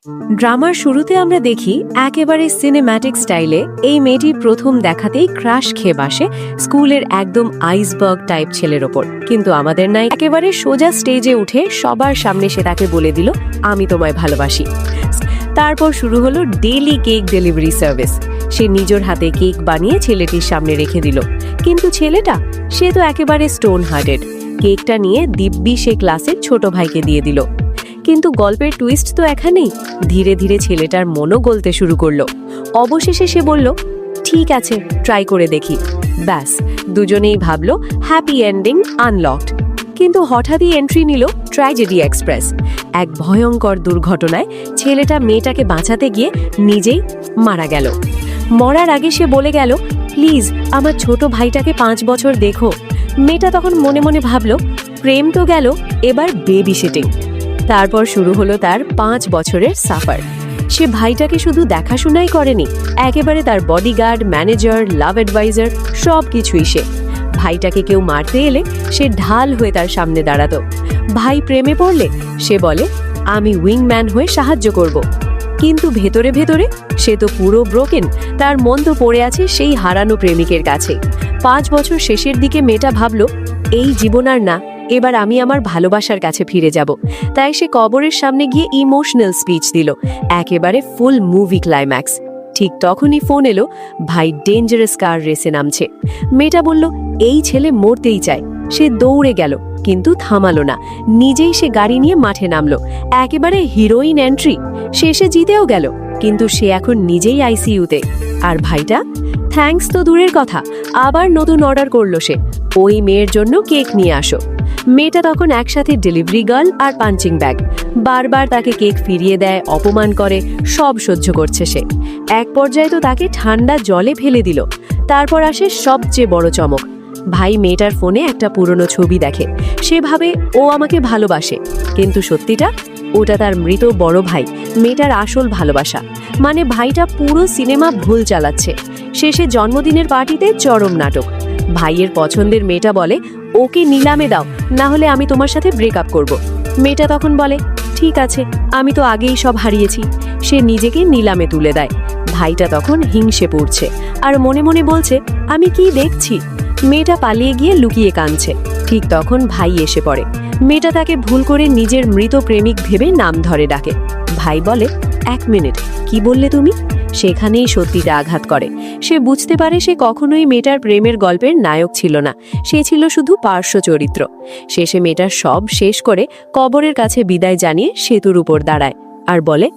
ড্রামার শুরুতে আমরা দেখি একেবারে সিনেম্যাটিক স্টাইলে এই মেয়েটি প্রথম দেখাতেই ক্রাশ খেয়ে বাসে স্কুলের একদম আইসবার্গ টাইপ ছেলের ওপর। কিন্তু আমাদের নাই একেবারে সোজা স্টেজে উঠে সবার সামনে সে তাকে বলে দিল, আমি তোমায় ভালোবাসি। তারপর শুরু হলো ডেইলি কেক ডেলিভারি সার্ভিস। সে নিজের হাতে কেক বানিয়ে ছেলেটির সামনে রেখে দিল। কিন্তু ছেলেটা, সে তো একেবারে স্টোন হার্টেড। কেকটা নিয়ে দিব্যি সে ক্লাসের ছোট ভাইকে দিয়ে দিল। কিন্তু গল্পের টুইস্ট তো এখানেই। ধীরে ধীরে ছেলেটার মনও গলতে শুরু করলো। অবশেষে সে বলল, ঠিক আছে, ট্রাই করে দেখি। ব্যাস, দুজনেই ভাবলো হ্যাপি এন্ডিং আনলকড। কিন্তু হঠাৎই এন্ট্রি নিল ট্র্যাজেডি এক্সপ্রেস। এক ভয়ঙ্কর দুর্ঘটনায় ছেলেটা মেয়েটাকে বাঁচাতে গিয়ে নিজেই মারা গেল। মরার আগে সে বলে গেল, প্লিজ আমার ছোট ভাইটাকে 5 বছর দেখো। মেয়েটা তখন মনে মনে ভাবলো, প্রেম তো গেল, এবার বেবি সিটিং। তারপর শুরু হলো তার 5 বছরের সাফার। সে ভাইটাকে শুধু দেখাশোনাই করেনি, একেবারে তার বডিগার্ড, ম্যানেজার, লাভ অ্যাডভাইজার সব কিছুই সে। ভাইটাকে কেউ মারতে এলে সে ঢাল হয়ে তার সামনে দাঁড়াতো। ভাই প্রেমে পড়লে সে বলে, আমি উইংম্যান হয়ে সাহায্য করব। কিন্তু ভেতরে ভেতরে সে তো পুরো ব্রোকেন। তার মন তো পড়ে আছে সেই হারানো প্রেমিকের কাছে। 5 বছর শেষের দিকে মেয়েটা ভাবলো, এই জীবন আর না, এবার আমি আমার ভালোবাসার কাছে ফিরে যাব। তাই সে কবরের সামনে গিয়ে ইমোশনাল স্পিচ দিল, একেবারে ফুল মুভি ক্লাইম্যাক্স। ঠিক তখনই ফোন এলো, ভাই ডেঞ্জারাস কার রেসে নামছে। মেয়েটা বলল, এই ছেলে মরতেই চায়। সে দৌড়ে গেল, কিন্তু থামালো না। নিজেই সে গাড়ি নিয়ে মাঠে নামলো। একেবারে হিরোইন এন্ট্রি। শেষে জিতেও গেল, কিন্তু সে এখন নিজেই আইসিইউতে। আর ভাইটা থ্যাঙ্কস তো দূরের কথা, আবার নতুন অর্ডার করলো সে, ওই মেয়ের জন্য কেক নিয়ে আসো। মেয়েটা তখন একসাথে ডেলিভারি গার্ল আর পাঞ্চিং ব্যাগ। বারবার তাকে কেক ফিরিয়ে দেয়, অপমান করে, সব সহ্য করছে সে। এক পর্যায়ে তো তাকে ঠান্ডা জলে ফেলে দিল। তারপর আসে সবচেয়ে বড় চমক। ভাই মেয়েটার ফোনে একটা পুরনো ছবি দেখে। সে ভাবে ও আমাকে ভালোবাসে, কিন্তু সত্যিটা, ওটা তার মৃত বড় ভাই, মেয়েটার আসল ভালোবাসা। মানে ভাইটা পুরো সিনেমা ভুল চালাচ্ছে। শেষে জন্মদিনের পার্টিতে চরম নাটক। ভাইয়ের পছন্দের মেয়েটা বলে, ওকে নিলামে দাও, না হলে আমি তোমার সাথে ব্রেকআপ করব। মেয়েটা তখন বলে, ঠিক আছে, আমি তো আগেই সব হারিয়েছি। সে নিজেকে নিলামে তুলে দেয়। ভাইটা তখন হিংসে পড়ছে আর মনে মনে বলছে, আমি কি দেখছি। মেয়েটা পালিয়ে গিয়ে লুকিয়ে কাঁদছে। ঠিক তখন ভাই এসে পড়ে। মেয়েটা তাকে ভুল করে নিজের মৃত প্রেমিক ভেবে নাম ধরে ডাকে। ভাই বলে, 1 মিনিট, কি বললে তুমি? সেখানেই সত্যিটা আঘাত করে। সে বুঝতে পারে সে কখনোই মেয়েটার প্রেমের গল্পের নায়ক ছিল না, সে ছিল শুধু পার্শ্ব চরিত্র। শেষে মেয়েটার সব শেষ করে কবরের কাছে বিদায় জানিয়ে সেতুর উপর দাঁড়ায় আর বলে,